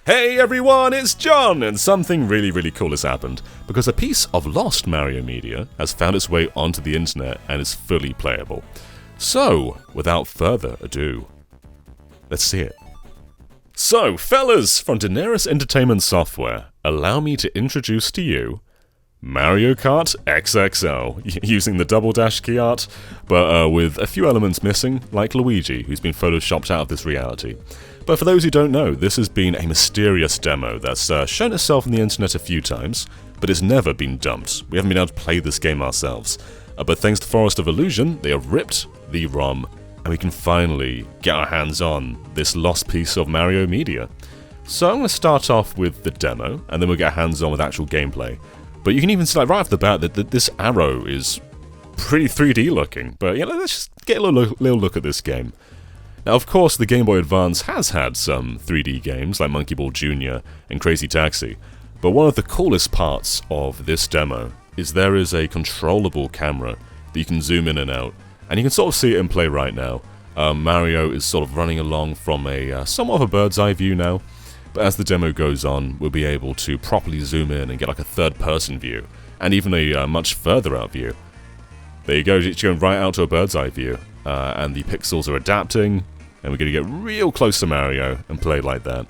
Hey everyone, it's John, and something really cool has happened, because a piece of lost Mario media has found its way onto the internet and is fully playable. So, without further ado, let's see it. So, fellas, from Daenerys Entertainment Software, allow me to introduce to you Mario Kart Xxl, using the double dash key art, but with a few elements missing, like Luigi, who's been photoshopped out of this reality. But for those who don't know, this has been a mysterious demo that's shown itself on the internet a few times, but it's never been dumped. We haven't been able to play this game ourselves. But thanks to Forest of Illusion, they have ripped the ROM, and we can finally get our hands on this lost piece of Mario media. So I'm going to start off with the demo, and then we'll get hands on with actual gameplay. But you can even see, like, right off the bat that this arrow is pretty 3D looking. But you know, let's just get a little look at this game. Now, of course, the Game Boy Advance has had some 3D games like Monkey Ball Jr. and Crazy Taxi, but one of the coolest parts of this demo is there is a controllable camera that you can zoom in and out, and you can sort of see it in play right now. Mario is sort of running along from a somewhat of a bird's eye view now, but as the demo goes on, we'll be able to properly zoom in and get like a third-person view, and even a much further out view. There you go, it's going right out to a bird's eye view. And the pixels are adapting, and we're going to get real close to Mario and play like that.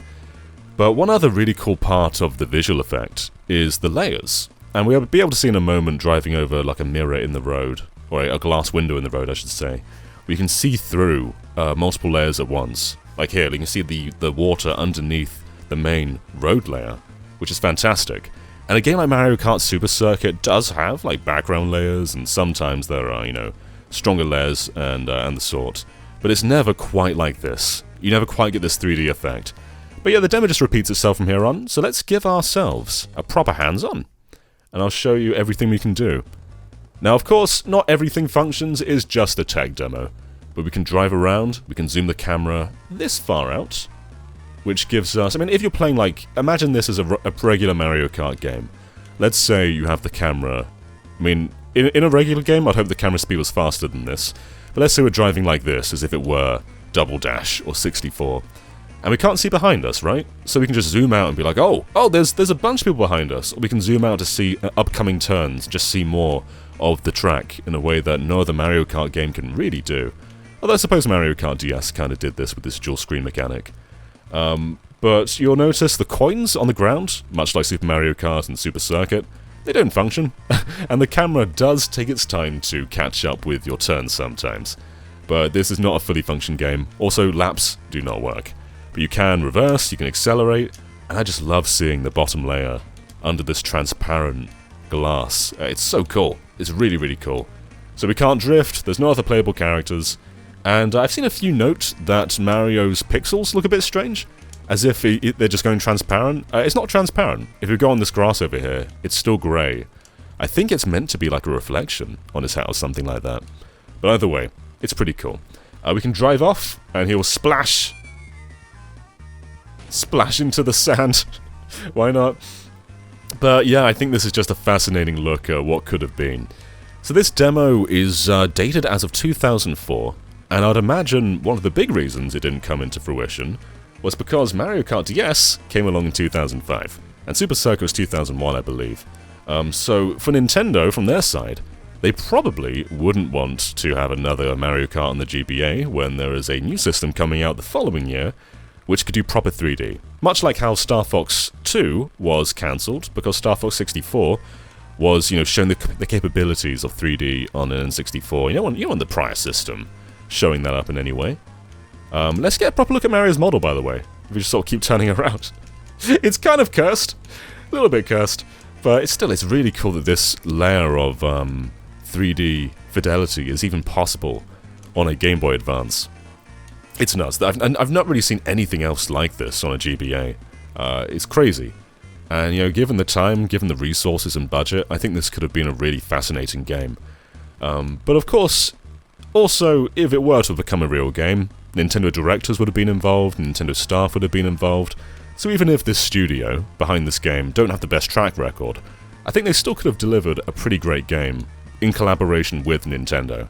But one other really cool part of the visual effect is the layers. And we'll be able to see in a moment driving over like a mirror in the road, or a glass window in the road I should say. We can see through multiple layers at once. Like here, you can see the water underneath the main road layer, which is fantastic. And a game like Mario Kart Super Circuit does have like background layers, and sometimes there are, you know, stronger layers and the sort, but it's never quite like this. You never quite get this 3D effect. But yeah, the demo just repeats itself from here on, so let's give ourselves a proper hands-on, and I'll show you everything we can do. Now, of course, not everything functions is just a tech demo, but we can drive around, we can zoom the camera this far out, which gives us, I mean, if you're playing like, imagine this as a regular Mario Kart game. Let's say you have the camera, I mean, in a regular game, I'd hope the camera speed was faster than this, but let's say we're driving like this, as if it were Double Dash or 64, and we can't see behind us, right? So we can just zoom out and be like, oh, there's a bunch of people behind us, or we can zoom out to see upcoming turns, just see more of the track in a way that no other Mario Kart game can really do. Although I suppose Mario Kart DS kind of did this with this dual screen mechanic. But you'll notice the coins on the ground, much like Super Mario Kart and Super Circuit, they don't function, and the camera does take its time to catch up with your turns sometimes. But this is not a fully functioning game. Also, laps do not work. But you can reverse, you can accelerate, and I just love seeing the bottom layer under this transparent glass. It's so cool. It's really cool. So we can't drift, there's no other playable characters, and I've seen a few note that Mario's pixels look a bit strange. As if they're just going transparent. It's not transparent. If you go on this grass over here, it's still grey. I think it's meant to be like a reflection on his hat or something like that. But either way, it's pretty cool. We can drive off, and he'll splash into the sand. Why not? But yeah, I think this is just a fascinating look at what could have been. So this demo is dated as of 2004, and I'd imagine one of the big reasons it didn't come into fruition was because Mario Kart DS came along in 2005, and Super Circuit was 2001, I believe. So for Nintendo, from their side, they probably wouldn't want to have another Mario Kart on the GBA when there is a new system coming out the following year, which could do proper 3D. Much like how Star Fox 2 was cancelled, because Star Fox 64 was, you know, showing the capabilities of 3D on an N64. You don't want the prior system showing that up in any way. Let's get a proper look at Mario's model, by the way. If we just sort of keep turning around. It's kind of cursed. A little bit cursed. But it's really cool that this layer of 3D fidelity is even possible on a Game Boy Advance. It's nuts. I've not really seen anything else like this on a GBA. It's crazy. And, you know, given the time, given the resources and budget, I think this could have been a really fascinating game. But of course, also, if it were to have become a real game, Nintendo directors would have been involved, Nintendo staff would have been involved, so even if this studio, behind this game, don't have the best track record, I think they still could have delivered a pretty great game, in collaboration with Nintendo.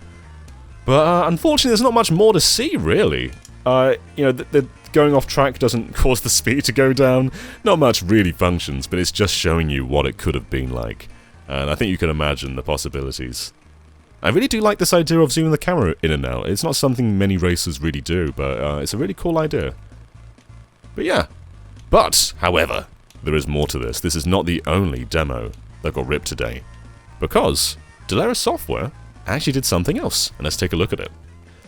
But unfortunately there's not much more to see, really. You know, the going off track doesn't cause the speed to go down. Not much really functions, but it's just showing you what it could have been like. And I think you can imagine the possibilities. I really do like this idea of zooming the camera in and out. It's not something many racers really do, but it's a really cool idea. But yeah. But, however, there is more to this. This is not the only demo that got ripped today. Because Delera Software actually did something else, and let's take a look at it.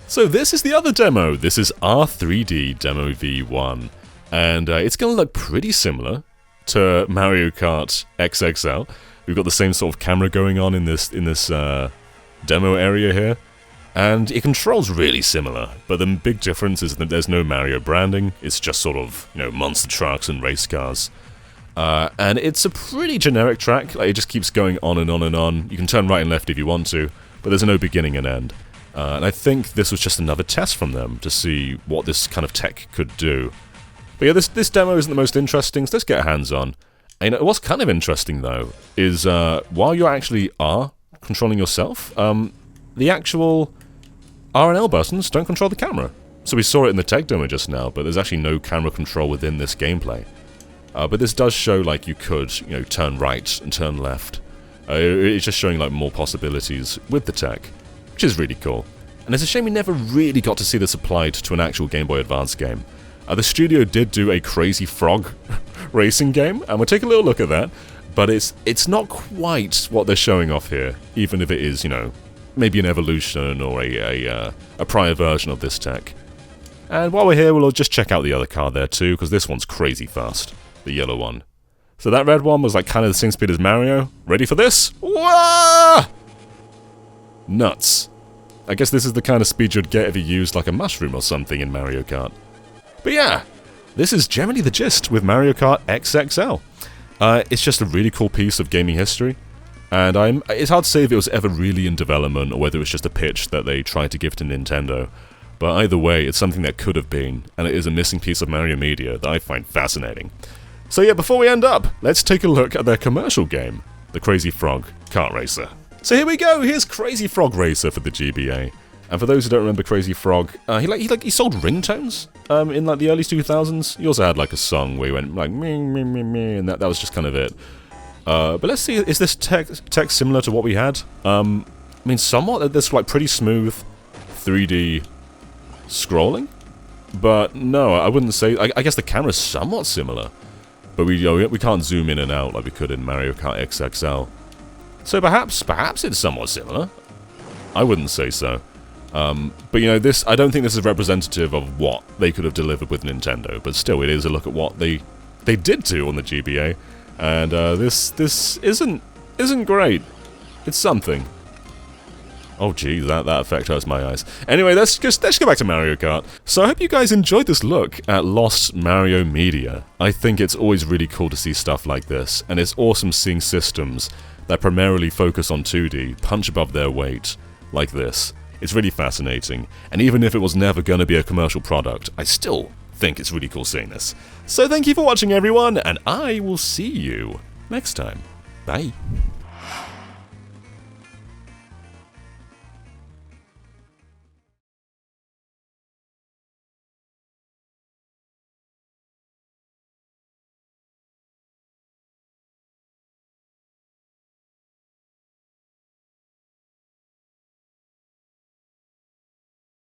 So this is the other demo. This is R3D Demo V1, and it's going to look pretty similar to Mario Kart XXL. We've got the same sort of camera going on in this demo area here, and it controls really similar, but the big difference is that there's no Mario branding. It's just sort of, you know, monster trucks and race cars. And it's a pretty generic track. Like, it just keeps going on and on and on. You can turn right and left if you want to, but there's no beginning and end. And I think this was just another test from them to see what this kind of tech could do. But yeah, this demo isn't the most interesting, so let's get our hands on. And what's kind of interesting, though, is while you actually are controlling yourself, the actual R and L buttons don't control the camera. So we saw it in the tech demo just now, but there's actually no camera control within this gameplay. But this does show like you could, you know, turn right and turn left. It's just showing like more possibilities with the tech, which is really cool. And it's a shame we never really got to see this applied to an actual Game Boy Advance game. The studio did do a Crazy Frog racing game, and we'll take a little look at that. But it's not quite what they're showing off here, even if it is, you know, maybe an evolution or a prior version of this tech. And while we're here, we'll just check out the other car there too, because this one's crazy fast. The yellow one. So that red one was like kind of the same speed as Mario. Ready for this? Wah! Nuts. I guess this is the kind of speed you'd get if you used like a mushroom or something in Mario Kart. But yeah, this is generally the gist with Mario Kart XXL. It's just a really cool piece of gaming history. And it's hard to say if it was ever really in development or whether it was just a pitch that they tried to give to Nintendo. But either way, it's something that could have been, and it is a missing piece of Mario media that I find fascinating. So yeah, before we end up, let's take a look at their commercial game, the Crazy Frog Kart Racer. So here we go, here's Crazy Frog Racer for the GBA. And for those who don't remember Crazy Frog, he sold ringtones in like the early 2000s. He also had like a song where he went like me me me me, and that was just kind of it. But let's see, is this tech similar to what we had? I mean, somewhat. This like pretty smooth 3D scrolling, but no, I wouldn't say. I guess the camera's somewhat similar, but we can't zoom in and out like we could in Mario Kart XXL. So perhaps it's somewhat similar. I wouldn't say so. But you know, I don't think this is representative of what they could have delivered with Nintendo. But still, it is a look at what they did do on the GBA, and this isn't great. It's something. Oh geez, that effect hurts my eyes. Anyway, let's go back to Mario Kart. So I hope you guys enjoyed this look at Lost Mario media. I think it's always really cool to see stuff like this, and it's awesome seeing systems that primarily focus on 2D punch above their weight like this. It's really fascinating, and even if it was never going to be a commercial product, I still think it's really cool seeing this. So thank you for watching everyone, and I will see you next time. Bye.